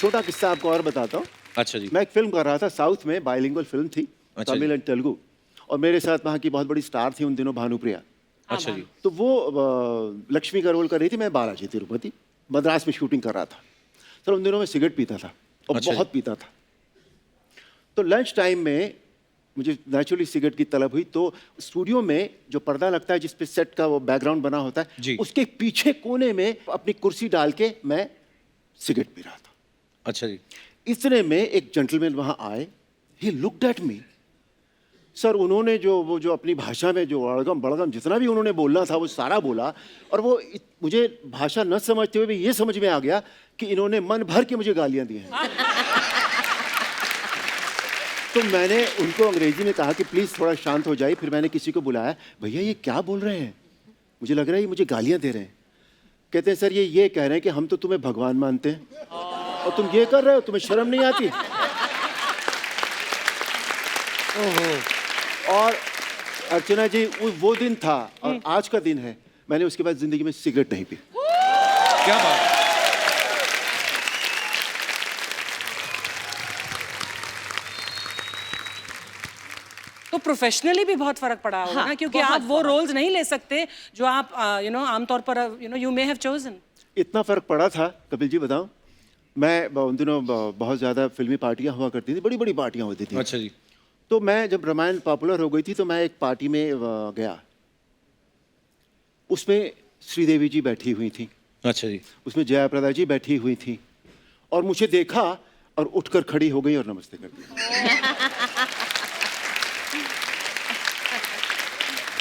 छोटा किस्सा आपको और बताता हूँ। अच्छा जी। मैं एक फिल्म कर रहा था साउथ में, बाइलिंगुअल फिल्म थी, तमिल एंड तेलुगु, और मेरे साथ वहाँ की बहुत बड़ी स्टार थी उन दिनों, भानुप्रिया। अच्छा जी। तो वो लक्ष्मी का रोल कर रही थी, मैं बालाजी तिरुपति मद्रास में शूटिंग कर रहा था। सर उन दिनों मैं सिगरेट पीता था और अच्छा बहुत पीता था। तो लंच टाइम में मुझे नेचुरली सिगरेट की तलब हुई, तो स्टूडियो में जो पर्दा लगता है जिस पे सेट का वो बैकग्राउंड बना होता है जी। उसके पीछे कोने में अपनी कुर्सी डाल के मैं सिगरेट पी रहा था। अच्छा जी। इतने में एक जेंटलमैन वहां आए, he looked at me. Sir उन्होंने जो अपनी भाषा में जो अड़गम बड़गम जितना भी उन्होंने बोलना था वो सारा बोला, और वो मुझे भाषा न समझते हुए भी ये समझ में आ गया कि इन्होंने मन भर के मुझे गालियां दी हैं। तो मैंने उनको अंग्रेजी में कहा कि प्लीज़ थोड़ा शांत हो जाइए। फिर मैंने किसी को बुलाया, भैया ये क्या बोल रहे हैं, मुझे लग रहा है ये मुझे गालियां दे रहे हैं। कहते हैं सर ये कह रहे हैं कि हम तो तुम्हें भगवान मानते हैं और तुम ये कर रहे हो, तुम्हें शर्म नहीं आती। और अर्चना जी वो दिन था और आज का दिन है, मैंने उसके बाद जिंदगी में सिगरेट नहीं पी। क्या बात है। तो प्रोफेशनली भी बहुत फर्क पड़ा होगा ना, क्योंकि आप वो रोल्स नहीं ले सकते जो आप आमतौर पर यू मे हैव चोजन। इतना फर्क पड़ा था कपिल जी, बताऊं, मैं उन दिनों बहुत ज़्यादा फिल्मी पार्टियां हुआ करती थी, बड़ी बड़ी पार्टियां होती थी। अच्छा जी। तो मैं जब रामायण पॉपुलर हो गई थी तो मैं एक पार्टी में गया, उसमें श्रीदेवी जी बैठी हुई थी, अच्छा जी। उसमें जयाप्रदा जी बैठी हुई थी, और मुझे देखा और उठकर खड़ी हो गई और नमस्ते कर दिया।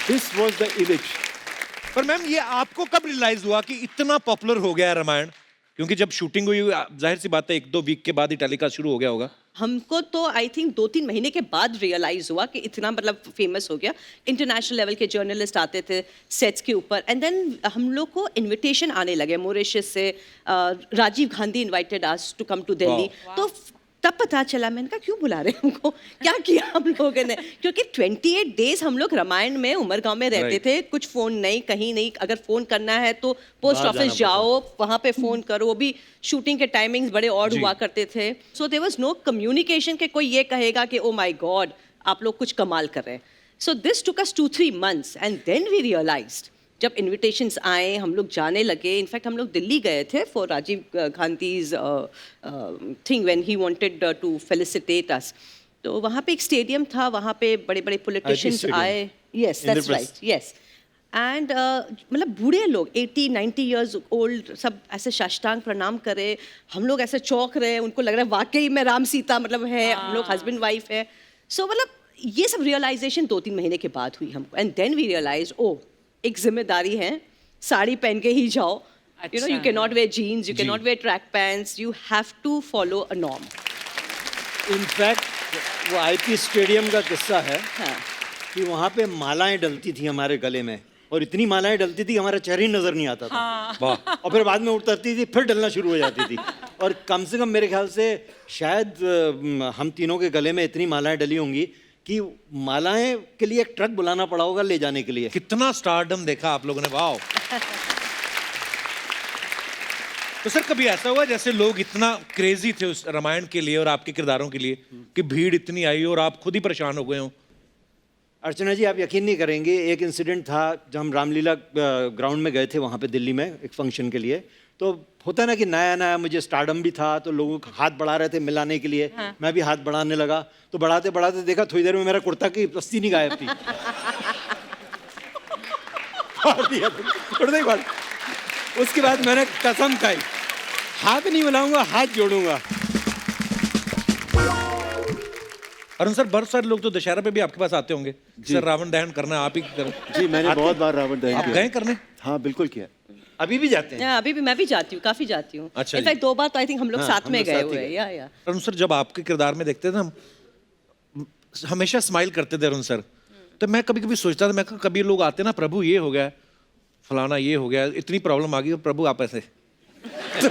This was the image. पर मैम ये आपको कब रियलाइज हुआ कि इतना पॉपुलर हो गया है रामायण? क्योंकि जब शूटिंग हुई जाहिर सी बात है 1-2 वीक के बाद ही टेलीकास्ट शुरू हो गया होगा। हमको तो आई थिंक 2-3 महीने के बाद रियलाइज हुआ कि इतना मतलब फेमस हो गया। इंटरनेशनल लेवल के जर्नलिस्ट आते थे सेट्स के ऊपर, एंड देन हम लोग को इनविटेशन आने लगे मॉरिशस से। Rajiv Gandhi invited us to come to Delhi. तो तब पता चला, मैंने कहा क्यों बुला रहे हैं हमको, क्या किया हम लोगों ने, क्योंकि 28 डेज हम लोग रामायण में उमरगांव में रहते थे, कुछ फोन नहीं, कहीं नहीं। अगर फोन करना है तो पोस्ट ऑफिस जाओ, वहां पे फोन करो, वो भी शूटिंग के टाइमिंग्स बड़े ऑड हुआ करते थे। So there was no communication कि कोई ये कहेगा कि ओ माय गॉड आप लोग कुछ कमाल कर रहे हैं। So this took us 2-3 months and then we realized, जब इनविटेशंस आए हम लोग जाने लगे। इनफैक्ट हम लोग दिल्ली गए थे for Rajiv Gandhi's thing when he wanted to felicitate us. तो वहाँ पे एक स्टेडियम था, वहाँ पे बड़े बड़े पॉलिटिशियंस आए। Yes that's right, yes. And मतलब बूढ़े लोग 80-90 ईयर्स ओल्ड सब ऐसे साष्टांग प्रणाम करे, हम लोग ऐसे चौंक रहे हैं, उनको लग रहा है वाकई में राम सीता मतलब है, हम लोग हस्बैंड वाइफ है। सो मतलब ये सब रियलाइजेशन 2-3 महीने के बाद हुई हमको, एंड देन वी रियलाइज ओ एक जिम्मेदारी है, साड़ी पहन के ही जाओ, you know, you can not wear jeans, you can not wear track pants, you have to follow a norm. In fact वो आईपी स्टेडियम का किस्सा है कि वहाँ पे मालाएं डलती थी हमारे गले में, और इतनी मालाएं डलती थी हमारा चेहरा ही नजर नहीं आता था। और फिर बाद में उतरती थी, फिर डलना शुरू हो जाती थी। और कम से कम मेरे ख्याल से शायद हम तीनों के गले में इतनी मालाएं डली होंगी कि मालाएं के लिए एक ट्रक बुलाना पड़ा होगा ले जाने के लिए। कितना स्टारडम देखा आप लोगों ने, वाओ। तो सर कभी ऐसा हुआ जैसे लोग इतना क्रेजी थे उस रामायण के लिए और आपके किरदारों के लिए कि भीड़ इतनी आई और आप खुद ही परेशान हो गए हो? अर्चना जी आप यकीन नहीं करेंगे, एक इंसिडेंट था जब हम रामलीला ग्राउंड में गए थे वहाँ पे दिल्ली में एक फंक्शन के लिए। तो होता ना कि नया नया मुझे स्टारडम भी था, तो लोग हाथ बढ़ा रहे थे मिलाने के लिए। मैं भी हाथ बढ़ाने लगा, तो बढ़ाते बढ़ाते देखा थोड़ी देर में मेरा कुर्ता की रस्सी नहीं गायब थी। फाड़ दिया कुर्ता ही फाड़। उसके बाद मैंने कसम खाई, हाथ नहीं मिलाऊंगा, हाथ जोड़ूंगा। अरुण सर, बहुत सारे लोग तो दशहरा पे भी आपके पास आते होंगे, सर रावण दहन करना आप ही करो। जी मैंने बहुत बार रावण दहन आप किया। गए करने? हाँ बिल्कुल किया। अभी भी जाते हैं? अभी भी मैं भी जाती हूँ, काफी जाती हूँ। अच्छा इनफैक्ट 2 बार तो आई थिंक हम लोग हाँ, साथ हम में लोग गए साथ ही हुए हैं। या अरुण सर जब आपके किरदार में देखते थे हम हमेशा स्माइल करते थे अरुण सर। तो मैं कभी कभी सोचता था, मैं कभी लोग आते ना, प्रभु ये हो गया, फलाना ये हो गया, इतनी प्रॉब्लम आ गई, प्रभु आप ऐसे तो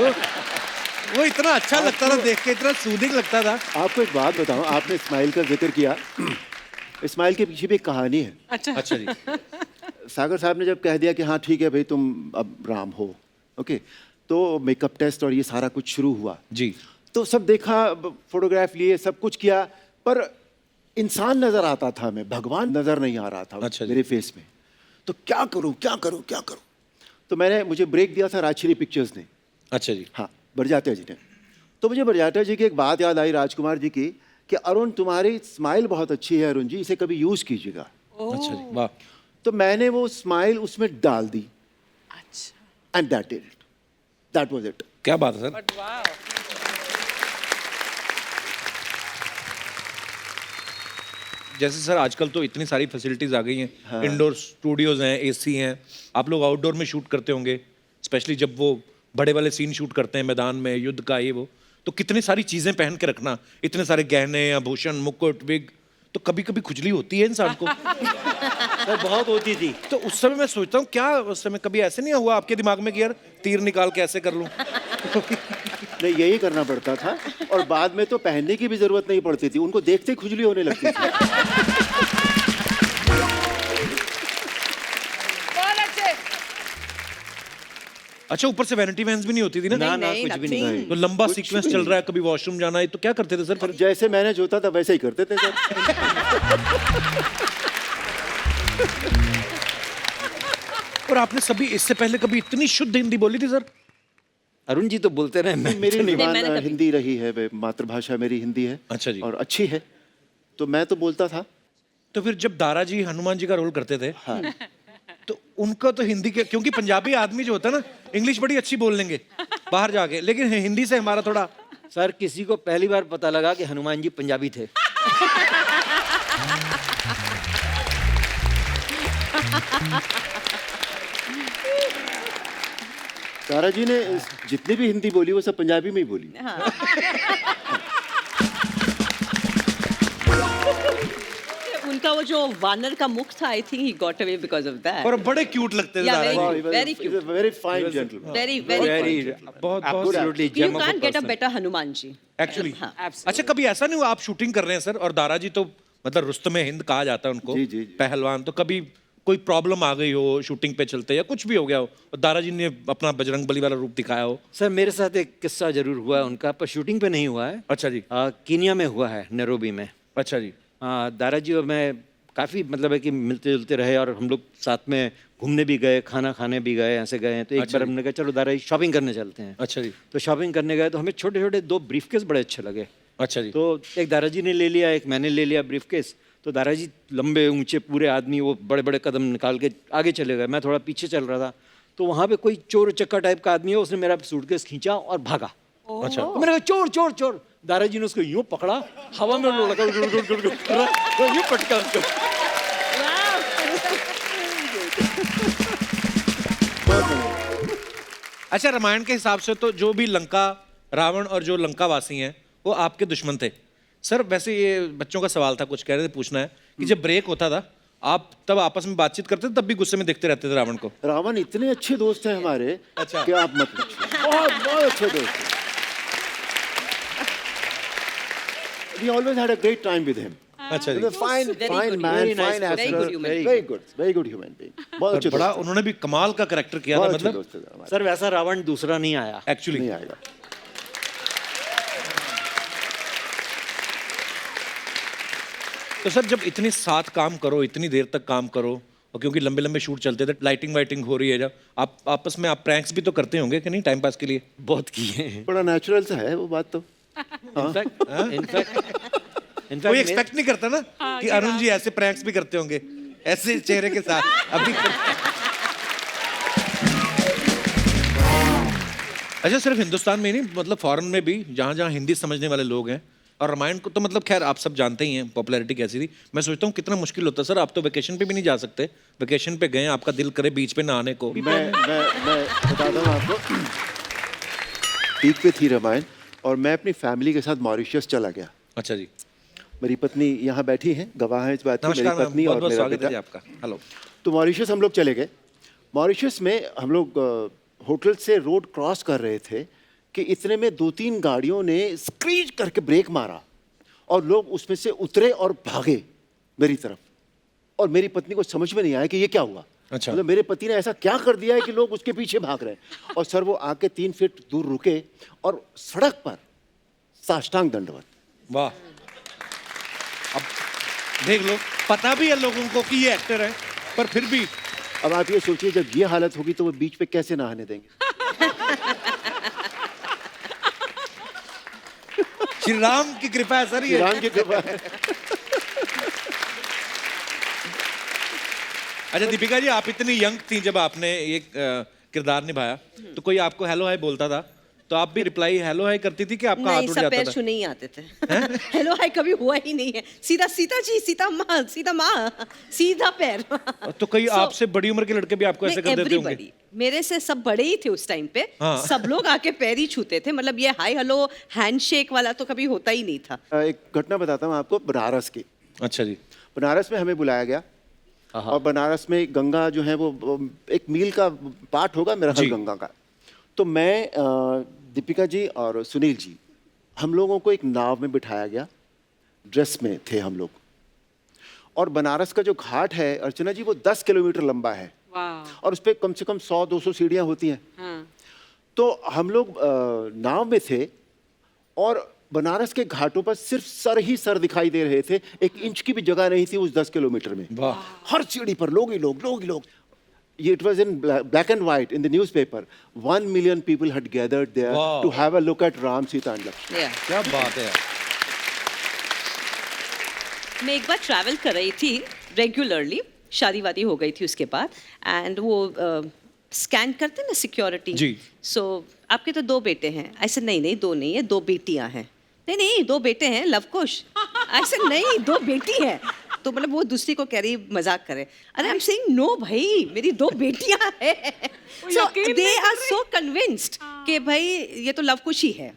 वो इतना अच्छा लगता था देख के, इतना सूदिंग लगता था। आपको एक बात बताऊं, आपने स्माइल का जिक्र किया, स्माइल के पीछे भी एक कहानी है। अच्छा जी। सागर साहब ने जब कह दिया कि हाँ ठीक है भाई तुम अब राम हो, ओके, तो मेकअप टेस्ट और ये सारा कुछ शुरू हुआ जी। तो सब देखा, फोटोग्राफ लिए, सब कुछ किया, पर इंसान नजर आता था, मैं भगवान नजर नहीं आ रहा था अच्छा जी। मेरे फेस में। तो क्या करूं क्या करूं क्या करूं? तो मुझे ब्रेक दिया था राजश्री पिक्चर्स ने, अच्छा जी। हाँ, बरजात्या जी ने। तो मुझे बरजात्या जी की एक बात याद आई, राजकुमार जी की, कि अरुण तुम्हारी स्माइल बहुत अच्छी है अरुण जी, इसे कभी यूज कीजिएगा। अच्छा जी, वाह। तो मैंने वो स्माइल उसमें डाल दी, अच्छा, एंड दैट वाज इट। क्या बात है सर। but wow. जैसे सर आजकल तो इतनी सारी फैसिलिटीज आ गई हैं, इंडोर स्टूडियोज हैं, एसी हैं, आप लोग आउटडोर में शूट करते होंगे, स्पेशली जब वो बड़े वाले सीन शूट करते हैं मैदान में, युद्ध का ये वो, तो कितनी सारी चीजें पहन के रखना, इतने सारे गहने, आभूषण, मुकुट, विग, तो कभी कभी खुजली होती है इंसान को। सर बहुत होती थी। तो उस समय मैं सोचता हूँ, क्या उस समय कभी ऐसे नहीं हुआ आपके दिमाग में कि यार तीर निकाल के ऐसे कर लूं? नहीं, यही करना पड़ता था, और बाद में तो पहनने की भी जरूरत नहीं पड़ती थी, उनको देखते ही खुजली होने लगती थी। बहुत अच्छे। अच्छा, ऊपर से वैनिटी वैन्स भी नहीं होती थी ना? ना नहीं, कुछ भी nothing. नहीं। तो लंबा कुछ सीक्वेंस भी चल नहीं। रहा है, कभी वॉशरूम जाना है, तो क्या करते थे सर फिर? जैसे मैनेज होता था वैसे ही करते थे सर। और आपने सभी इससे पहले कभी इतनी शुद्ध हिंदी बोली थी सर? अरुण जी तो बोलते रहे, मैं मेरी जुबान मैंने कभी- हिंदी रही है, मातृभाषा मेरी हिंदी है। अच्छा जी। और अच्छी है, तो मैं तो बोलता था। तो फिर जब दारा जी हनुमान जी का रोल करते थे, तो उनका तो हिंदी के, क्योंकि पंजाबी आदमी जो होता है ना, इंग्लिश बड़ी अच्छी बोल लेंगे बाहर जाके, लेकिन हिंदी से हमारा थोड़ा। सर किसी को पहली बार पता लगा कि हनुमान जी पंजाबी थे। तारा जी ने जितनी भी हिंदी बोली वो सब पंजाबी में ही बोली। उनका वो जो वानर का मुख था, I think he got away because of that. और बड़े क्यूट लगते थे Yeah, Dara very ji. Very cute. Very fine gentleman. Very very very बहुत absolutely you can get a better Hanuman ji. Actually. हाँ, अच्छा, कभी ऐसा नहीं हुआ आप शूटिंग कर रहे हैं सर, और दारा जी तो मतलब रुस्तमे हिंद कहा जाता है उनको, जी, जी, जी। पहलवान, तो कभी कोई प्रॉब्लम आ गई हो शूटिंग पे चलते, या कुछ भी हो गया हो और दारा जी ने अपना बजरंग बली वाला रूप दिखाया हो? सर मेरे साथ एक किस्सा जरूर हुआ है उनका, पर शूटिंग पे नहीं हुआ है। अच्छा जी। कीनिया में हुआ है, नैरोबी में। अच्छा जी। दारा जी और मैं काफ़ी मतलब है कि मिलते जुलते रहे, और हम लोग साथ में घूमने भी गए, खाना खाने भी गए, ऐसे गए हैं। तो एक अच्छा बार जी। हमने कहा चलो दारा जी शॉपिंग करने चलते हैं। अच्छा जी। तो शॉपिंग करने गए तो हमें छोटे छोटे 2 ब्रीफकेस बड़े अच्छे लगे। अच्छा जी। तो एक दारा जी ने ले लिया, एक मैंने ले लिया ब्रीफकेस। तो दारा जी लंबे ऊंचे पूरे आदमी, वो बड़े बड़े कदम निकाल के आगे चले गए, मैं थोड़ा पीछे चल रहा था। तो वहाँ पे कोई चोर चक्का टाइप का आदमी है, उसने मेरा सूटकेस खींचा और भागा। अच्छा। तो मैंने कहा चोर चोर चोर। दारा जी ने उसको यूं पकड़ा, हवा में लड़का यूं पटका उसको। अच्छा, रामायण के हिसाब से तो जो भी लंका, रावण और जो लंका वासी हैं वो आपके दुश्मन थे सर। वैसे ये बच्चों का सवाल था, कुछ कह रहे थे, पूछना है कि जब ब्रेक होता था आप तब आपस में बातचीत करते थे, तब भी गुस्से में देखते रहते थे रावण को? रावण इतने अच्छे दोस्त हैं हमारे, अच्छा। कि आप मत पूछिए, बहुत बहुत अच्छे दोस्त हैं। We always had a great time with him. अच्छा जी। He's a fine, Very fine good, man, very nice fine person, actor, very good human very good human being. बहुत और अच्छे बड़ा दोस्त हैं, उन्होंने भी कमाल का करेक्टर किया था, बहुत अच्छे मतलब दोस्त हैं हमारे। सर वैसा रावण दूसरा नहीं आया एक्चुअली। नहीं आएगा। तो सर जब इतने साथ काम करो, इतनी देर तक काम करो, और क्योंकि लंबे लंबे शूट चलते थे, लाइटिंग वाइटिंग हो रही है, जब आप आपस में आप प्रैंक्स भी तो करते होंगे कि नहीं, टाइम पास के लिए? बहुत किए हैं। बड़ा नेचुरल सा है वो बात तो। इनफैक्ट कोई एक्सपेक्ट नहीं करता ना कि अरुण जी ऐसे प्रैंक्स भी करते होंगे ऐसे चेहरे के साथ अभी। अच्छा, सिर्फ हिंदुस्तान में ही नहीं, मतलब फॉरेन में भी जहाँ जहाँ हिंदी समझने वाले लोग हैं, और रामायण को तो मतलब खैर आप सब जानते ही हैं पॉपुलैरिटी कैसी थी। मैं सोचता हूँ कितना मुश्किल होता है सर, आप तो वेकेशन पे भी नहीं जा सकते, वेकेशन पे गए आपका दिल करे बीच पे नहाने को। मैं बताता हूँ आपको, पीक पे थी रामायण, और मैं अपनी फैमिली के साथ मॉरिशस चला गया। अच्छा जी। मेरी पत्नी यहाँ बैठी हैं, गवाह हैं इस बात की, मेरी नमस्कार मैम, पत्नी बहुत और बहुत मेरा स्वागत है जी बेटा। आपका। हेलो। तो मॉरिशस हम लोग चले गए। मॉरिशस में हम लोग होटल से रोड क्रॉस कर रहे थे कि इतने में 2-3 गाड़ियों ने स्क्रीच करके ब्रेक मारा, और लोग उसमें से उतरे और भागे मेरी तरफ, और मेरी पत्नी को समझ में नहीं आया कि ये क्या हुआ। अच्छा। मतलब मेरे पति ने ऐसा क्या कर दिया है कि लोग उसके पीछे भाग रहे हैं। और सर वो आके 3 फीट दूर रुके, और सड़क पर साष्टांग दंडवत। वाह, अब देख लो, पता भी है लोगों को कि ये एक्टर है, पर फिर भी अब आप ये सोचिए जब ये हालत होगी तो वो बीच पे कैसे नहाने देंगे? श्री राम की कृपा है सर ये। राम की कृपा है। अच्छा दीपिका जी, आप इतनी यंग थी जब आपने ये किरदार निभाया, तो कोई आपको हेलो हाय बोलता था तो आप भी रिप्लाई हेलो हाय करती थी कि आपका हाथ नहीं, उठ सब जाता पैर था? छूने ही आते थे। हेलो हाय कभी हुआ ही नहीं है, सीधा सीता जी, सीता माँ, सीधा माँ, सीधा पैर। तो कई So- आपसे बड़ी उम्र के लड़के भी आपको ऐसे कर देते होंगे? एवरीबडी, मेरे से सब बड़े ही थे उस टाइम पे। हाँ। सब लोग आके पैर ही छूते थे, मतलब ये हाय हेलो हैंडशेक वाला तो कभी होता ही नहीं था। एक घटना बताता हूँ आपको बनारस की। अच्छा जी। बनारस में हमें बुलाया गया और बनारस में गंगा जो है वो एक मील का पार्ट होगा मेरा ख्याल जी। गंगा का। तो मैं दीपिका जी और सुनील जी, हम लोगों को एक नाव में बिठाया गया, ड्रेस में थे हम लोग, और बनारस का जो घाट है अर्चना जी वो 10 किलोमीटर लंबा है वाह। और उस पर कम से कम 100-200 सीढ़ियाँ होती हैं। हाँ। तो हम लोग नाव में थे और बनारस के घाटों पर सिर्फ सर ही सर दिखाई दे रहे थे, 1 इंच की भी जगह नहीं थी उस 10 किलोमीटर में। वाह। हर सीढ़ी पर लोग ही लोग, लोग ही लोग। It was in black and white in the newspaper. 1 million people had gathered there Wow. to have a look at Ram, Sita and Lakshman. Yeah. क्या बात है। मैं एक बार ट्रैवल कर रही थी रेगुलरली, शादी वादी हो गई थी उसके बाद, एंड वो स्कैन करते हैं ना सिक्योरिटी। जी। सो आपके तो 2 बेटे हैं। ऐसे नहीं, 2 नहीं है, 2 बेटियां हैं। नहीं 2 बेटे हैं, लवकुश। ऐसे नहीं, 2 बेटी हैं। तो मतलब वो दूसरी को कह रही मजाक करे, अरे आई एम सेइंग नो भाई, मेरी 2 बेटियां हैं। सो दे आर सो कन्विंस्ड कि भाई ये तो लवकुश ही है।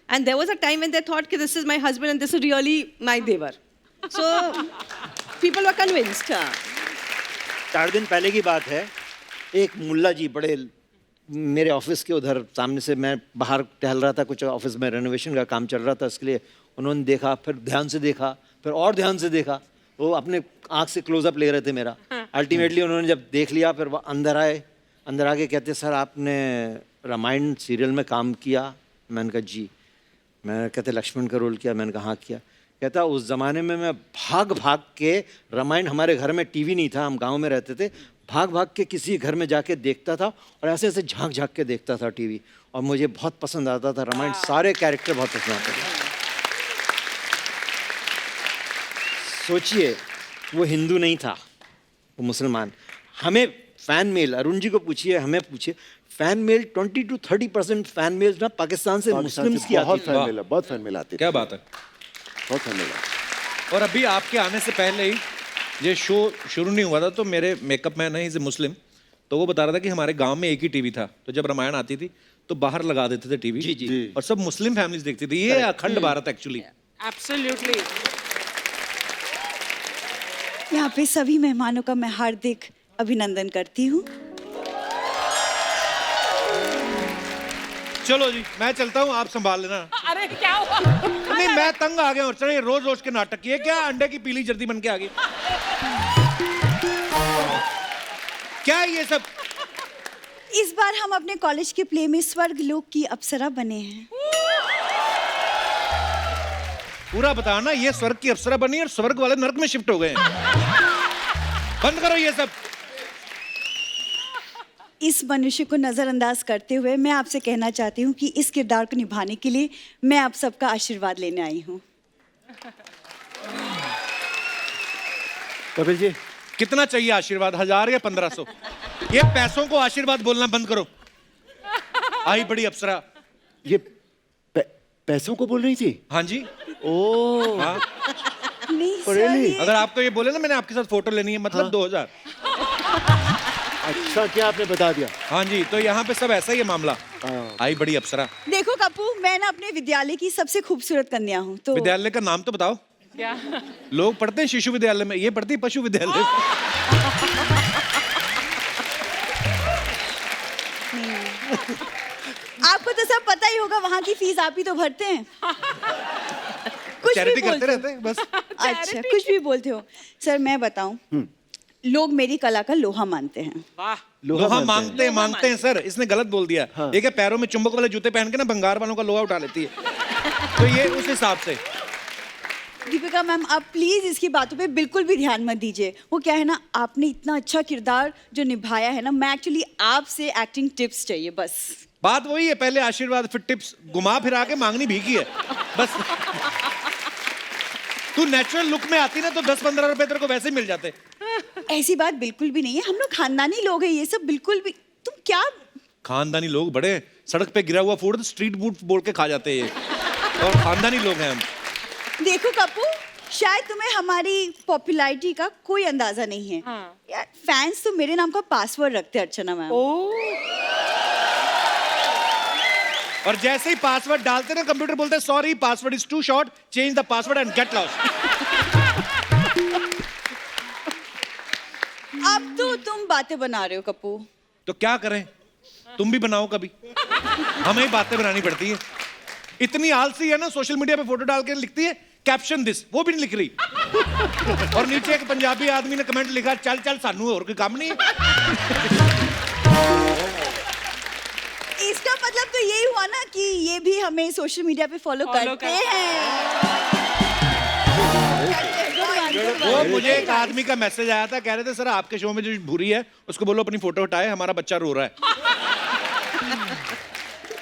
And there was a time when they thought कि this is my husband and this is really my devar. So people were convinced. 4 दिन पहले की बात है, एक मुल्ला जी बड़े मेरे ऑफिस के उधर सामने से, मैं बाहर टहल रहा था, कुछ ऑफिस में रेनोवेशन का काम चल रहा था, इसके लिए उन्होंने देखा, फिर ध्यान से देखा, फिर और ध्यान से देखा, वो अपने आँख से क्लोजअप ले रहे थे मेरा। अल्टीमेटली उन्होंने जब देख लिया, फिर वो अंदर आए, अंदर आके कहते सर आपने रामायण सीरियल में काम किया? मैंने कहा जी। मैं कहते लक्ष्मण का रोल किया? मैंने कहा हाँ किया। कहता उस ज़माने में मैं भाग भाग के रामायण, हमारे घर में टीवी नहीं था, हम गांव में रहते थे, भाग भाग के किसी घर में जाके देखता था और ऐसे ऐसे झांक झांक के देखता था टीवी, और मुझे बहुत पसंद आता था रामायण, सारे कैरेक्टर बहुत पसंद आते थे। सोचिए वो हिंदू नहीं था, वो मुसलमान। हमें फैन मेल, अरुण जी को पूछिए, हमें पूछिए, fan mail 20 to 30% fan mail ना पाकिस्तान से मुस्लिम्स की आती बहुत थी। फैन मिला, बहुत फैन मिला आते थे। क्या बात है। बहुत फैन मिला। और अभी आपके आने से पहले ही ये शो शुरू नहीं हुआ था, तो मेरे मेकअप मैन है इज मुस्लिम, तो वो बता रहा था कि हमारे गांव में एक ही टीवी था, तो जब रामायण आती थी तो बाहर लगा देते थे टीवी। जी। और सब मुस्लिम फैमिलीज देखती थी। ये अखंड भारत एक्चुअली। Absolutely. यहाँ पे सभी मेहमानों का मैं हार्दिक अभिनंदन करती हूँ। चलो जी, मैं चलता हूँ, आप संभाल लेना। अरे क्या हुआ? नहीं, मैं तंग आ गया। और चलिए, रोज रोज के नाटक किए क्या? अंडे की पीली जर्दी बन के आ गई। क्या है ये सब? इस बार हम अपने कॉलेज के प्ले में स्वर्ग लोक की अप्सरा बने हैं। पूरा बताना। ये स्वर्ग की अप्सरा बनी और स्वर्ग वाले नरक में शिफ्ट हो गए हैं। बंद करो ये सब। इस मनुष्य को नजरअंदाज करते हुए मैं आपसे कहना चाहती हूँ कि इस किरदार को निभाने के लिए मैं आप सबका आशीर्वाद लेने आई हूँ। कपिल जी, कितना चाहिए आशीर्वाद? 1000 या 1500? ये पैसों को आशीर्वाद बोलना बंद करो। आई बड़ी अप्सरा। ये पैसों को बोल रही थी? हाँ जी। ओह, हाँ। नहीं सर, really? ये- अगर आपको ये बोले ना मैंने आपके साथ फोटो लेनी है, मतलब 2000। अच्छा क्या आपने बता दिया। हाँ जी, तो यहाँ पे सब ऐसा ही है मामला। आई बड़ी अप्सरा। देखो कप्पू, मैं ना अपने विद्यालय की सबसे खूबसूरत कन्या हूँ, तो विद्यालय का नाम तो बताओ। क्या? लोग पढ़ते हैं शिशु विद्यालय में, ये पढ़ती है पशु विद्यालय में। आपको तो सब पता ही होगा, वहाँ की फीस आप ही तो भरते हैं। कुछ भी चैरिटी करते बोलते हो। रहते हैं बस। अच्छा, कुछ भी बोलते हो। सर मैं बताऊं, लोग मेरी कला का लोहा मानते हैं। वाह। लोहा मांगते हैं सर, इसने गलत बोल दिया। हाँ। ये क्या पैरों में चुंबक वाले जूते पहन के ना बंगार वालों का लोहा उठा लेती है। तो ये उस हिसाब से दीपिका मैम, आप प्लीज इसकी बातों पे बिल्कुल भी ध्यान मत दीजिए। वो क्या है ना, आपने इतना अच्छा किरदार जो निभाया है ना, मैं एक्चुअली आपसे एक्टिंग टिप्स चाहिए बस। बात वही है, पहले आशीर्वाद फिर टिप्स, घुमा फिरा के मांगनी भीगी है बस। तू नेचुरल लुक में आती ना तो 10-15 रुपए तेरे को वैसे ही मिल जाते। ऐसी बात बिल्कुल भी नहीं है, हम लोग खानदानी लोग हैं, ये सब बिल्कुल भी। तुम क्या खानदानी लोग बड़े, सड़क पे गिरा हुआ फूड स्ट्रीट फूड बोल के खा जाते हैं ये, और खानदानी लोग हैं हम। देखो कप्पू, शायद तुम्हें हमारी पॉपुलैरिटी का कोई अंदाजा नहीं है। हाँ। यार फैंस तो मेरे नाम का पासवर्ड रखते हैं अर्चना मैम। और जैसे ही पासवर्ड डालते ना कंप्यूटर बोलते हैं sorry password is too short, change the password and get lost. अब तो तुम बातें बना रहे हो कप्पू। तो क्या करें, तुम भी बनाओ कभी, हमें ही बातें बनानी पड़ती है। इतनी आलसी है ना, सोशल मीडिया पे फोटो डाल के लिखती है कैप्शन दिस, वो भी नहीं लिख रही। और नीचे एक पंजाबी आदमी ने कमेंट लिखा चल चल सानू और कोई काम नहीं है। इसका मतलब तो यही हुआ ना कि ये भी हमें सोशल मीडिया पे फॉलो करते हैं। वो मुझे एक आदमी का मैसेज आया था, कह रहे थे सर आपके शो में जो भूरी है उसको बोलो अपनी फोटो हटाए, हमारा बच्चा रो रहा है।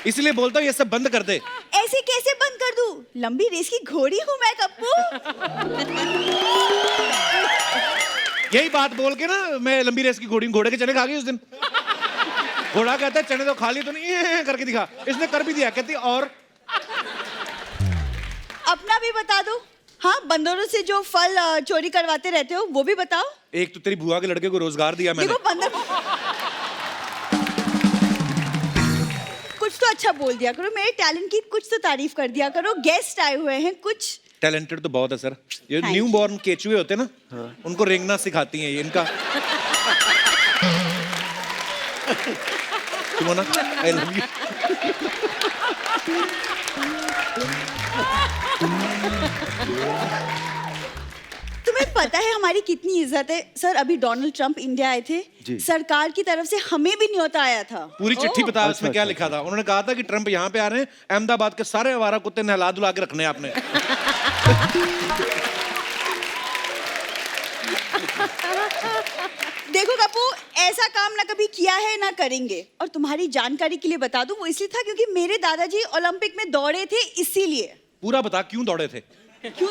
इसलिए बोलता हूँ ये सब बंद कर दे। ऐसे कैसे बंद कर दूं? लंबी रेस की घोड़ी हूँ मैं कप्पू। यही बात बोल के ना मैं लंबी रेस की घोड़े के चने खा गई उस दिन। घोड़ा कहता है चने तो खा लिए तो नहीं करके दिखा, इसने कर भी दिया, कहती और अपना भी बता दो। हाँ, बंदरों से जो फल चोरी करवाते रहते हो वो भी बताओ। एक तो तेरी बुआ के लड़के को रोजगार दिया मैंने। देखो बंदर, कुछ तो अच्छा बोल दिया करो, मेरे टैलेंट की कुछ तो तारीफ कर दिया करो। गेस्ट आए हुए हैं, कुछ टैलेंटेड तो बहुत है सर। ये Thank न्यू you. बॉर्न केचुए होते हैं ना, उनको रेंगना सिखाती हैं ये इनका। Simona, I love you. तुम्हें पता है हमारी कितनी इज्जत है सर? अभी डोनाल्ड ट्रंप इंडिया आए थे, जी। सरकार की तरफ से हमें भी न्योता आया था। पूरी चिट्ठी बता उसमें क्या अच्छा, लिखा था। उन्होंने कहा था कि ट्रंप यहाँ पे आ रहे हैं, अहमदाबाद के सारे आवारा कुत्ते नहला धुला के रखने हैं आपने। देखो कप्पू, ऐसा काम ना कभी किया है ना करेंगे। और तुम्हारी जानकारी के लिए बता दूं, वो इसलिए था क्योंकि मेरे दादाजी ओलंपिक में दौड़े थे, इसीलिए। पूरा बता क्यों दौड़े थे? क्यों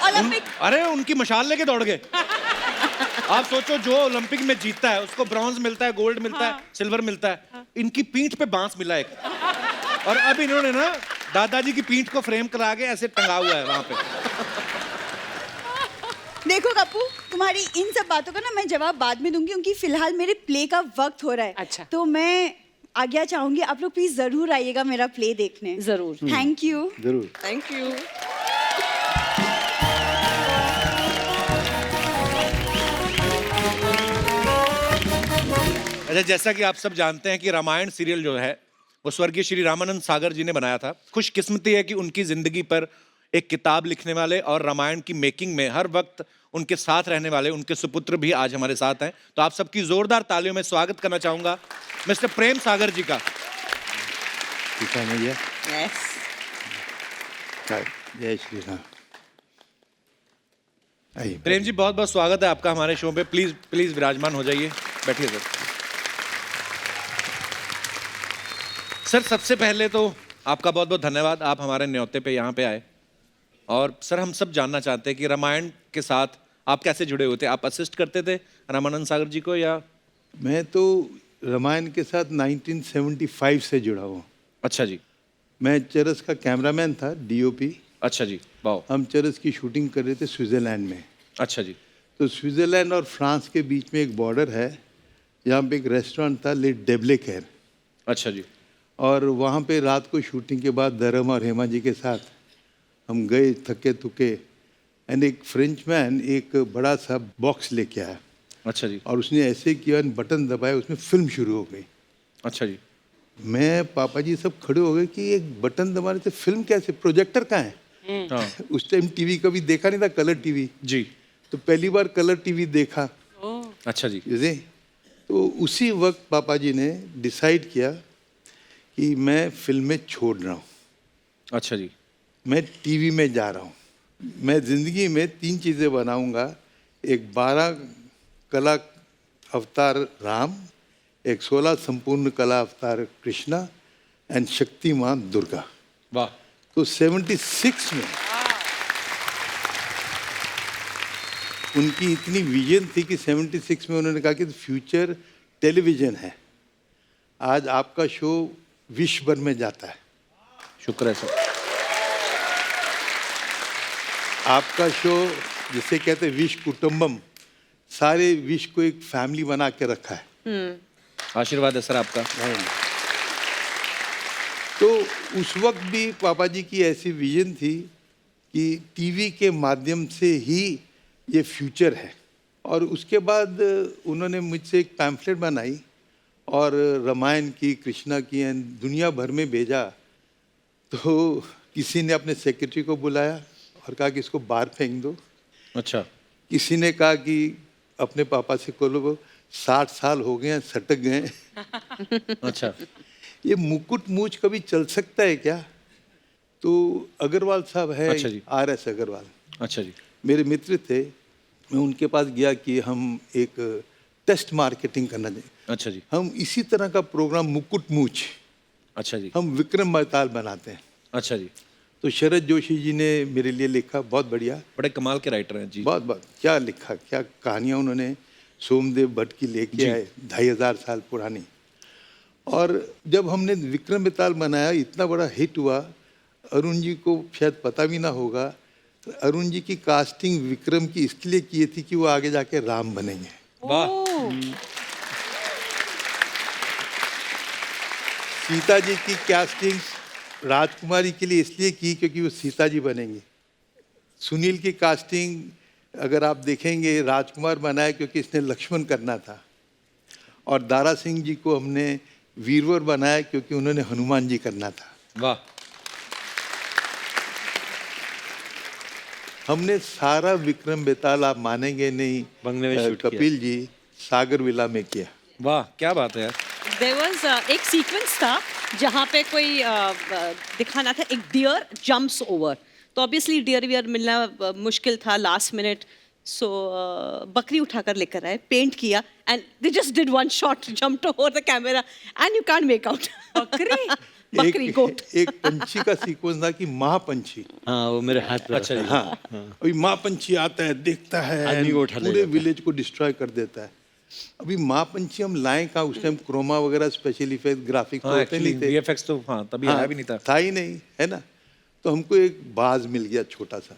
ओलंपिक? अरे उनकी मशाल लेके दौड़ गए। आप सोचो जो ओलंपिक में जीतता है उसको ब्रॉन्ज मिलता है, गोल्ड मिलता है, सिल्वर मिलता है। इनकी पीठ पे बांस मिला एक, और अब इन्होंने ना दादाजी की पीठ को फ्रेम करा के ऐसे टंगा हुआ है वहां पे। देखो कप्पू, तुम्हारी इन सब बातों का ना मैं जवाब बाद में दूंगी, क्योंकि फिलहाल मेरे प्ले का वक्त हो रहा है। अच्छा। तो मैं आज्ञा चाहूंगी, आप लोग प्लीज जरूर आइएगा मेरा प्ले देखने। जरूर। Thank you. जरूर। Thank you. अच्छा, जैसा कि आप सब जानते हैं कि रामायण सीरियल जो है वो स्वर्गीय श्री रामानंद सागर जी ने बनाया था। खुशकिस्मती है कि उनकी जिंदगी पर एक किताब लिखने वाले और रामायण की मेकिंग में हर वक्त उनके साथ रहने वाले उनके सुपुत्र भी आज हमारे साथ हैं। तो आप सबकी जोरदार तालियों में स्वागत करना चाहूंगा मिस्टर प्रेम सागर जी का। ठीक है भैया। यस। जय श्री राम। आइए। प्रेम जी, बहुत बहुत स्वागत है आपका हमारे शो पे। प्लीज प्लीज विराजमान हो जाइए, बैठिए सर। सर सबसे पहले तो आपका बहुत बहुत धन्यवाद, आप हमारे न्योते पे यहाँ पे आए। और सर हम सब जानना चाहते हैं कि रामायण के साथ आप कैसे जुड़े हुए थे? आप असिस्ट करते थे रामानंद सागर जी को या? मैं तो रामायण के साथ 1975 से जुड़ा हूँ। अच्छा जी। मैं चरस का कैमरामैन था, डीओपी। अच्छा जी, वाह। हम चरस की शूटिंग कर रहे थे स्विट्जरलैंड में। अच्छा जी। तो स्विट्जरलैंड और फ्रांस के बीच में एक बॉर्डर है, जहाँ पे एक रेस्टोरेंट था, ले डेब्लेकेर। अच्छा जी। और वहाँ पे रात को शूटिंग के बाद धर्म और हेमा जी के साथ हम गए थके थुके, एंड एक फ्रेंच मैन एक बड़ा सा बॉक्स लेके आया। अच्छा जी। और उसने ऐसे किया, बटन दबाया, उसमें फिल्म शुरू हो गई। अच्छा जी। मैं पापा जी सब खड़े हो गए कि एक बटन दबाने से फिल्म कैसे, प्रोजेक्टर कहाँ है? हाँ उस टाइम टीवी कभी देखा नहीं था, कलर टीवी। जी। तो पहली बार कलर टीवी देखा। अच्छा जी। जैसे तो उसी वक्त पापा जी ने डिसाइड किया कि मैं फिल्में छोड़ रहा हूँ। अच्छा जी। मैं टीवी में जा रहा हूँ। मैं ज़िंदगी में 3 चीज़ें बनाऊंगा, एक 12 कला अवतार राम, एक 16 संपूर्ण कला अवतार कृष्णा एंड शक्तिमान दुर्गा। वाह, तो 76 में उनकी इतनी विजन थी कि 76 में उन्होंने कहा कि फ्यूचर टेलीविज़न है। आज आपका शो विश्व भर में जाता है। शुक्र है सर। आपका शो जिसे कहते हैं विश्व कुटुंबम, सारे विश्व को एक फैमिली बना के रखा है। आशीर्वाद है सर आपका। तो उस वक्त भी पापा जी की ऐसी विजन थी कि टीवी के माध्यम से ही ये फ्यूचर है। और उसके बाद उन्होंने मुझसे एक पैम्फलेट बनाई और रामायण की, कृष्णा की एंड दुनिया भर में भेजा। तो किसी ने अपने सेक्रेटरी को बुलाया और कहा कि इसको बाहर फेंक दो। अच्छा। किसी ने कहा कि अपने पापा से बोलो 60 साल हो गए हैं, सटक गए हैं। अच्छा। ये मुकुट मूछ कभी चल सकता है क्या? तो अग्रवाल साहब है, अच्छा जी। RS अग्रवाल, अच्छा जी। मेरे मित्र थे। मैं उनके पास गया कि हम एक टेस्ट मार्केटिंग करना चाहिए। अच्छा जी। हम इसी तरह का प्रोग्राम मुकुट मूछ, अच्छा जी। हम विक्रम बेताल बनाते हैं। अच्छा जी। तो शरद जोशी जी ने मेरे लिए लिखा, बहुत बढ़िया, बड़े कमाल के राइटर हैं जी। बहुत बहुत क्या लिखा, क्या कहानियाँ उन्होंने सोमदेव भट्ट की लेके आए, 2500 साल पुरानी। और जब हमने विक्रम बेताल बनाया, इतना बड़ा हिट हुआ। अरुण जी को शायद पता भी ना होगा, अरुण जी की कास्टिंग विक्रम की इसलिए की थी कि वो आगे जाके राम बनेंगे। वाह। सीता जी की कास्टिंग राजकुमारी के लिए इसलिए की क्योंकि वो सीता जी बनेंगी। सुनील की कास्टिंग अगर आप देखेंगे राजकुमार बनाया क्योंकि इसने लक्ष्मण करना था। और दारा सिंह जी को हमने वीरवर बनाया क्योंकि उन्होंने हनुमान जी करना था। वाह। हमने सारा विक्रम बेताल, आप मानेंगे नहीं, बंगले में शूट किया। कपिल जी सागर विला में किया। वाह, क्या बात है यार। देयर वाज एक सीक्वेंस था जहाँ पे कोई दिखाना था, एक डियर जंप्स ओवर। तो ऑब्वियसली डियर वियर मिलना मुश्किल था लास्ट मिनट। सो बकरी उठाकर लेकर आए, पेंट किया and they just did one shot, jumped over the camera and you can't make out. बकरी? बकरी गोट। एक पंछी का सीक्वेंस था कि महापंछी, हाँ, वो मेरे हाथ पे अच्छा जी। हाँ, अभी महापंछी आता है, देखता है, आदमी को उठा ले पूरे जाता है। विलेज को डिस्ट्रॉय कर देता है। अभी महापंछी हम लाए कहाँ? उस टाइम क्रोमा वगैरह स्पेशल इफेक्ट ग्राफिक्स हाँ, होते एक्चुअली नहीं थे। VFX तो हाँ तभी आया भी नहीं था। ही नहीं, है ना। तो हमको एक बाज मिल गया छोटा सा।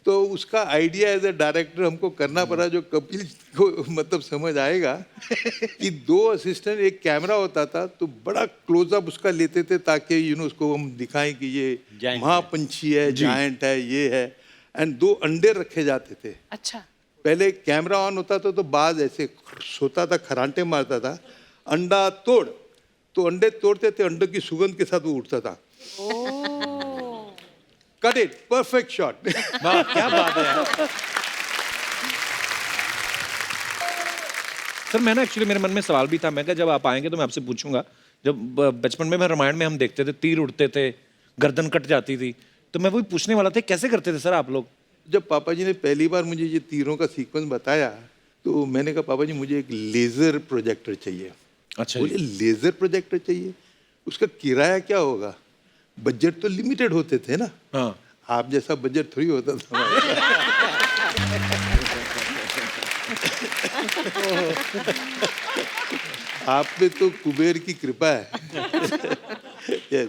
तो उसका आइडिया एज ए डायरेक्टर हमको करना पड़ा, जो कपिल को मतलब समझ आएगा कि 2 असिस्टेंट, एक कैमरा होता था तो बड़ा क्लोजअप उसका लेते थे ताकि उसको हम दिखाएं कि ये Giant महापंछी है, जायंट है, ये है। एंड 2 अंडे रखे जाते थे। अच्छा। पहले कैमरा ऑन होता था तो बाज ऐसे सोता था, खरांटे मारता था, अंडा तोड़, तो अंडे तोड़ते थे, अंडे की सुगंध के साथ वो उठता था। Cut it, perfect shot. वाह, क्या बात है यार। सर मैं ना एक्चुअली मेरे मन में सवाल भी था, मैं कहा जब आप आएंगे तो मैं आपसे पूछूंगा। जब बचपन में मैं रामायण में हम देखते थे तीर उड़ते थे, गर्दन कट जाती थी, तो मैं वही पूछने वाला था कैसे करते थे सर आप लोग? जब पापा जी ने पहली बार मुझे ये तीरों का सीक्वेंस बताया तो मैंने कहा पापा जी मुझे एक लेजर प्रोजेक्टर चाहिए। अच्छा बोले जी। लेजर प्रोजेक्टर चाहिए, उसका किराया क्या होगा? बजट तो लिमिटेड होते थे ना। हाँ। आप जैसा बजट थोड़ी होता था हमारा। आप पे तो कुबेर की कृपा है। Yes.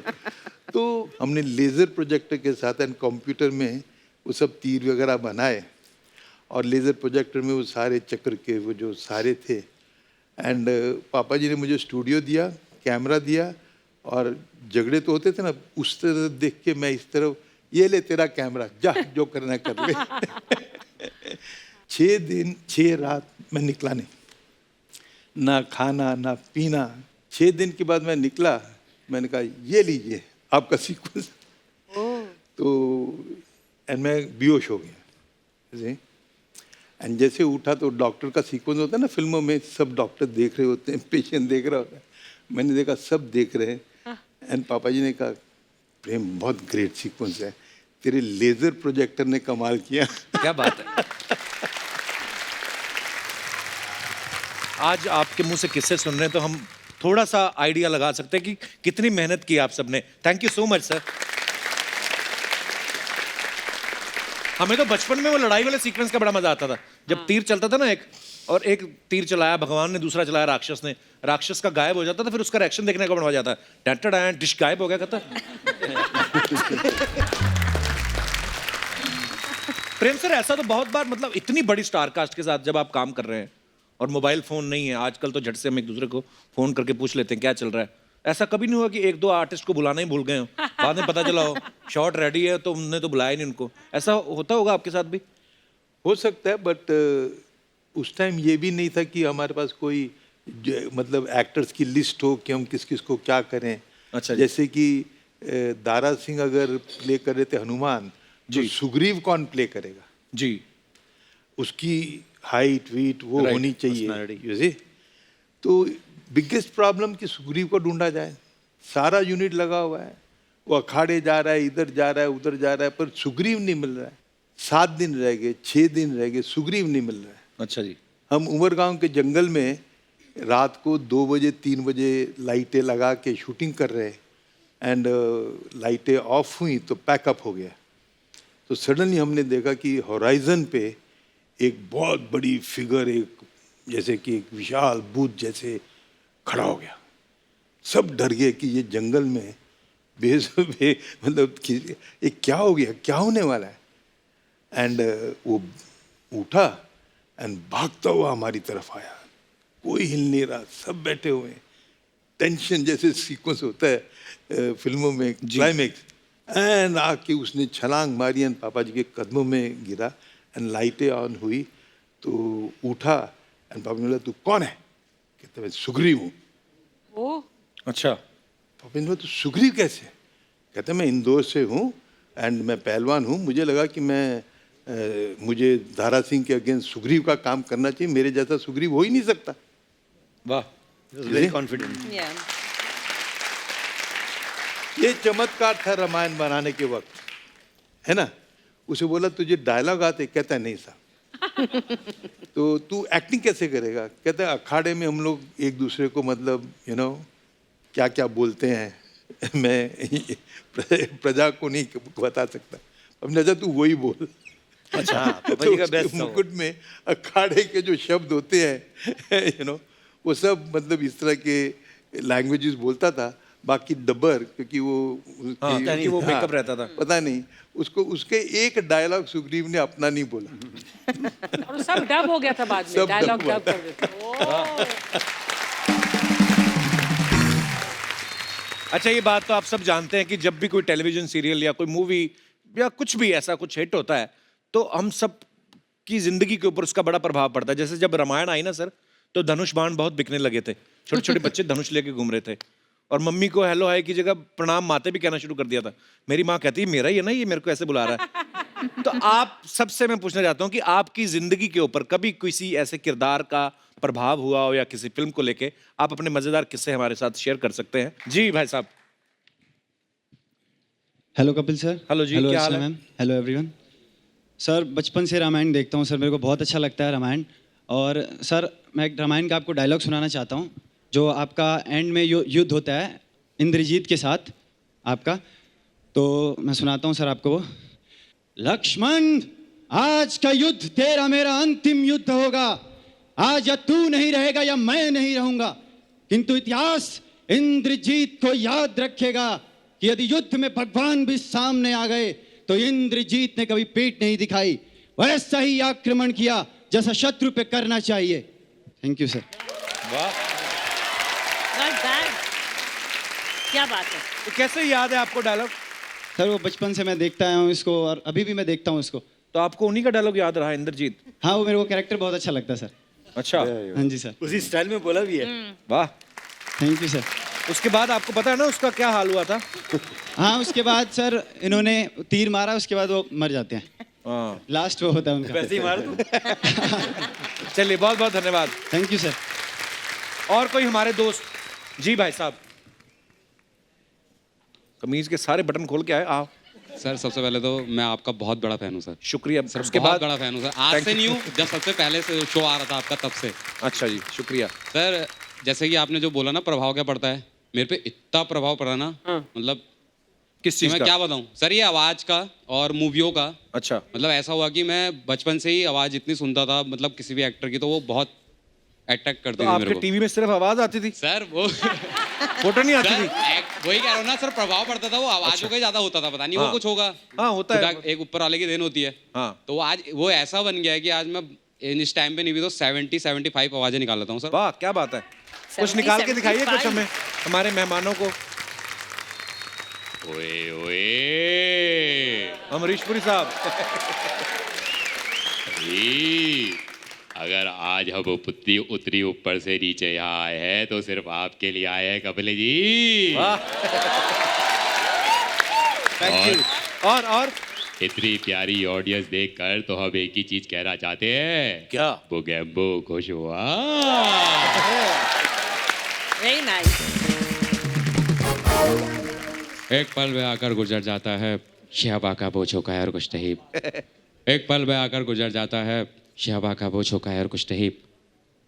तो हमने लेजर प्रोजेक्टर के साथ एंड कंप्यूटर में वो सब तीर वगैरह बनाए और लेजर प्रोजेक्टर में वो सारे चक्र के वो जो सारे थे। एंड पापा जी ने मुझे स्टूडियो दिया, कैमरा दिया, और झगड़े तो होते थे ना, उस तरह देख के मैं इस तरफ, ये ले तेरा कैमरा, जा जो करना कर ले। 6 दिन 6 रात मैं निकला नहीं, ना खाना ना पीना। 6 दिन के बाद मैं निकला, मैंने कहा ये लीजिए आपका सीक्वेंस। तो एंड मैं बेहोश हो गया। एंड जैसे उठा तो डॉक्टर का सीक्वेंस होता है ना फिल्मों में, सब डॉक्टर देख रहे होते हैं, पेशेंट देख रहा होता है। मैंने देखा सब देख रहे हैं। एंड पापा जी ने कहा प्रेम बहुत ग्रेट सीक्वेंस है, तेरे लेजर प्रोजेक्टर ने कमाल किया। क्या बात है। आज आपके मुंह से किस्से सुन रहे हैं तो हम थोड़ा सा आइडिया लगा सकते हैं कि कितनी मेहनत की आप सबने। Thank you so much sir. हमें तो बचपन में वो लड़ाई वाले सीक्वेंस का बड़ा मजा आता था, जब तीर चलता था ना एक, और एक तीर चलाया भगवान ने, दूसरा चलाया राक्षस ने, राक्षस का गायब हो जाता था, फिर उसका रिएक्शन देखने का बड़ा मजा आता है। टैटडैं, डिश गायब हो गया कहता। प्रेम सर, ऐसा तो बहुत बार, मतलब इतनी बड़ी स्टार कास्ट के साथ जब आप काम कर रहे हैं और मोबाइल फोन नहीं है, आजकल तो झट से हम एक दूसरे को फोन करके पूछ लेते हैं क्या चल रहा है, ऐसा कभी नहीं हुआ कि एक दो आर्टिस्ट को बुलाना ही भूल गए हो, बाद में पता चला हो शॉट रेडी है तो हमने तो बुलाया नहीं उनको, ऐसा होता होगा आपके साथ भी? हो सकता है, बट उस टाइम ये भी नहीं था कि हमारे पास कोई मतलब एक्टर्स की लिस्ट हो कि हम किस किस को क्या करें। अच्छा जी। जैसे कि दारा सिंह अगर प्ले कर रहे थे हनुमान, तो सुग्रीव कौन प्ले करेगा? जी। उसकी हाइट वीट वो Right, होनी चाहिए, you see? तो बिगेस्ट प्रॉब्लम कि सुग्रीव को ढूंढा जाए। सारा यूनिट लगा हुआ है, वो अखाड़े जा रहा है, इधर जा रहा है, उधर जा रहा है, पर सुग्रीव नहीं मिल रहा है। 7 दिन रह गए, 6 दिन रह गए, सुग्रीव नहीं मिल रहा है। अच्छा जी। हम उमरगांव के जंगल में रात को 2 बजे 3 बजे लाइटें लगा के शूटिंग कर रहे, एंड लाइटें ऑफ हुई तो पैकअप हो गया। तो सडनली हमने देखा कि होराइजन पे एक बहुत बड़ी फिगर, एक जैसे कि एक विशाल भूत जैसे खड़ा हो गया। सब डर गए कि ये जंगल में मतलब कि ये क्या हो गया, क्या होने वाला है। एंड वो उठा एंड भागता हुआ हमारी तरफ आया, कोई हिल नहीं रहा, सब बैठे हुए हैं। टेंशन जैसे सीक्वेंस होता है फिल्मों में, क्लाइमेक्स, एंड आके उसने छलांग मारी एंड पापा जी के कदमों में गिरा एंड लाइटें ऑन हुई तो उठा एंड पापा ने बोला तू कौन है? कहते मैं सुग्रीव हूँ। ओह, अच्छा। पापा ने बोला तो सुग्रीव कैसे? कहते मैं इंदौर से हूँ एंड मैं पहलवान हूँ, मुझे लगा कि मुझे दारा सिंह के अगेंस्ट सुग्रीव का काम करना चाहिए, मेरे जैसा सुग्रीव हो ही नहीं सकता। वाह। Very confident. ये चमत्कार था रामायण बनाने के वक्त, है ना। उसे बोला तुझे डायलॉग आते? कहता है नहीं साहब। तो तू एक्टिंग कैसे करेगा? कहता है अखाड़े में हम लोग एक दूसरे को मतलब क्या क्या बोलते हैं मैं प्रजा को नहीं बता सकता। अब नजर तू वही बोल। अच्छा, तो पापा जी का उसके बेस्ट था वो। मुकुट में अखाड़े के जो शब्द होते हैं वो सब मतलब इस तरह के लैंग्वेजेस बोलता था। बाकी डब्बर, क्योंकि वो क्योंकि वो मेकअप रहता था। पता नहीं उसको, उसके एक डायलॉग सुग्रीव ने अपना नहीं बोला। और सब डब हो गया था बाद में, सब डायलॉग डब डब कर देते। ओह, अच्छा, ये बात तो आप सब जानते हैं कि जब भी कोई टेलीविजन सीरियल या कोई मूवी या कुछ भी ऐसा कुछ हिट होता है तो हम सब की जिंदगी के ऊपर उसका बड़ा प्रभाव पड़ता है। जैसे जब रामायण आई ना सर, तो धनुष बाण बहुत बिकने लगे थे, छोटे छोटे बच्चे धनुष लेके घूम रहे थे, और मम्मी को हेलो हाय की जगह प्रणाम माते भी कहना शुरू कर दिया था। मेरी माँ कहती है मेरा ही है ना, ये मेरे को ऐसे बुला रहा है। तो आप सबसे मैं पूछना चाहता हूँ कि आपकी जिंदगी के ऊपर कभी किसी ऐसे किरदार का प्रभाव हुआ हो या किसी फिल्म को लेके आप अपने मजेदार किस्से हमारे साथ शेयर कर सकते हैं। जी भाई साहब। Hello Kapil sir. हेलो जी, हेलो क्या हाल है? मैम। Hello everyone. सर बचपन से रामायण देखता हूँ सर, मेरे को बहुत अच्छा लगता है रामायण। और सर मैं एक रामायण का आपको डायलॉग सुनाना चाहता हूँ, जो आपका एंड में युद्ध होता है इंद्रजीत के साथ आपका, तो मैं सुनाता हूँ सर आपको वो। लक्ष्मण, आज का युद्ध तेरा मेरा अंतिम युद्ध होगा। आज या तू नहीं रहेगा या मैं नहीं रहूंगा, किंतु इतिहास इंद्रजीत को याद रखेगा कि यदि युद्ध में भगवान भी सामने आ गए तो इंद्रजीत ने कभी पीठ नहीं दिखाई, वैसा ही आक्रमण किया जैसा शत्रु पे करना चाहिए। Thank you sir. वाह, Not bad. क्या बात है। तो कैसे याद है आपको डायलॉग? सर वो बचपन से मैं देखता आया हूँ इसको और अभी भी मैं देखता हूँ इसको। तो आपको उन्हीं का डायलॉग याद रहा, इंद्रजीत? हाँ, वो मेरे को कैरेक्टर बहुत अच्छा लगता है सर। अच्छा, हाँ जी सर। उसी स्टाइल में बोला भी है। वाह। Thank you sir. उसके बाद आपको पता है ना उसका क्या हाल हुआ था? हाँ, उसके बाद सर इन्होंने तीर मारा, उसके बाद वो मर जाते हैं। हाँ, लास्ट वो होता है उनका। वैसे ही मार तू। चलिए बहुत बहुत धन्यवाद। Thank you sir. और कोई हमारे दोस्त? जी भाई साहब। कमीज के सारे बटन खोल के आए, आओ। सर सबसे पहले तो मैं आपका बहुत बड़ा फैन हूँ सर। शुक्रिया। सर उसके बहुत बाद बड़ा फैन हूँ सर। आज Thank से you. नहीं हूँ, जब सबसे पहले से शो आ रहा था आपका तब से। अच्छा जी, शुक्रिया। सर जैसे कि आपने जो बोला ना प्रभाव क्या पड़ता है, मेरे पे इतना प्रभाव पड़ा ना, मतलब किस कि चीज मैं का? क्या बताऊँ सर, ये आवाज़ का और मूवियों का। अच्छा। मतलब ऐसा हुआ कि मैं बचपन से ही आवाज़ इतनी सुनता था, मतलब किसी भी एक्टर की, तो वो बहुत अट्रैक्ट करती तो थी मेरे आपके को। टीवी में सिर्फ आवाज आती थी, सर वो फोटो नहीं आती सर थी? वही कह रहा हूँ ना सर, प्रभाव पड़ता था, वो आवाज़ों का ही ज़्यादा होता था, पता नहीं वो हाँ। कुछ होगा। हाँ, होता है। खुदा एक ऊपर वाले की देन होती है। हाँ। तो वो आज वो ऐसा बन गया है कि आज मैं इस टाइम पे नहीं भी तो 70-75 आवाजें निकाल लेता हूँ सर। वाह, क्या बात है। कुछ 70, निकाल के दिखाइए कुछ 75. हमें, हमारे मेहमानों को। ओए ओए अमरीशपुरी साहब। अगर आज हम पुत्री उतरी ऊपर से नीचे यहाँ आए हैं तो सिर्फ आपके लिए आए हैं कपिल जी। वाह, थैंक यू। और इतनी प्यारी ऑडियंस देखकर तो हम एक ही चीज कहना चाहते हैं। क्या? वो गैम्बो खुश हुआ। Very nice. एक पल में आकर गुजर जाता है शहबा का बोझो का और कुछ नहीं। एक पल में आकर गुजर जाता है शहबा का बोझो का और कुछ नहीं।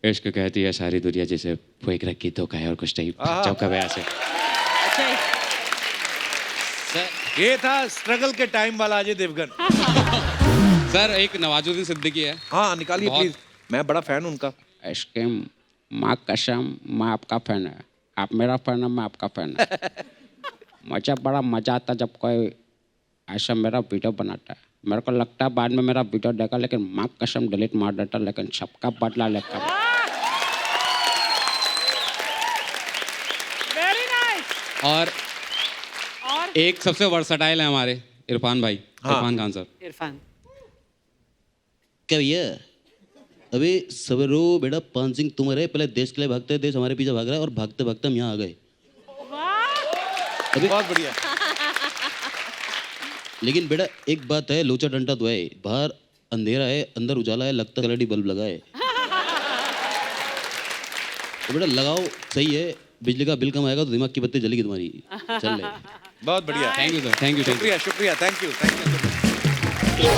इश्क कहती है सारी दुनिया जिसे वो एक रखी तो का है और कुछ नहीं। चौका बया से सर, ये था स्ट्रगल के टाइम वाला अजय देवगन। सर एक नवाजुद्दीन सिद्दीकी है। हाँ, निकालिए बहुत- प्लीज, मैं बड़ा फैन हूं उनका। इसके माँ कसम, मैं आपका फैन है, आप मेरा फैन है, मैं आपका फैन है। मुझे बड़ा मजा आता जब कोई ऐसा मेरा वीडियो बनाता है। मेरे को लगता है बाद में मेरा वीडियो देखा, लेकिन माँ कसम डिलीट मार देता, लेकिन सबका बदला लेता। Very nice. और एक सबसे वर्सटाइल है हमारे इरफान भाई। हाँ। इरफान खान सर। इरफान, क्या भैया, अबे सवेरो बेटा पान सिंह तुम्हारे पहले देश के लिए भागते, देश हमारे पीछे भाग रहा है और भागते भागते हम यहाँ आ गए। बहुत बढ़िया। लेकिन बेटा एक बात है, लोचा डंडा तो है, बाहर अंधेरा है अंदर उजाला है, लगता एलईडी बल्ब लगा है। तो बेटा लगाओ, सही है, बिजली का बिल कम आएगा तो दिमाग की बत्ती जलेगी तुम्हारी। चल ले। बहुत बढ़िया। Thank you sir, thank you. शुक्रिया, शुक्रिया, थैंक यू, थैंक यू।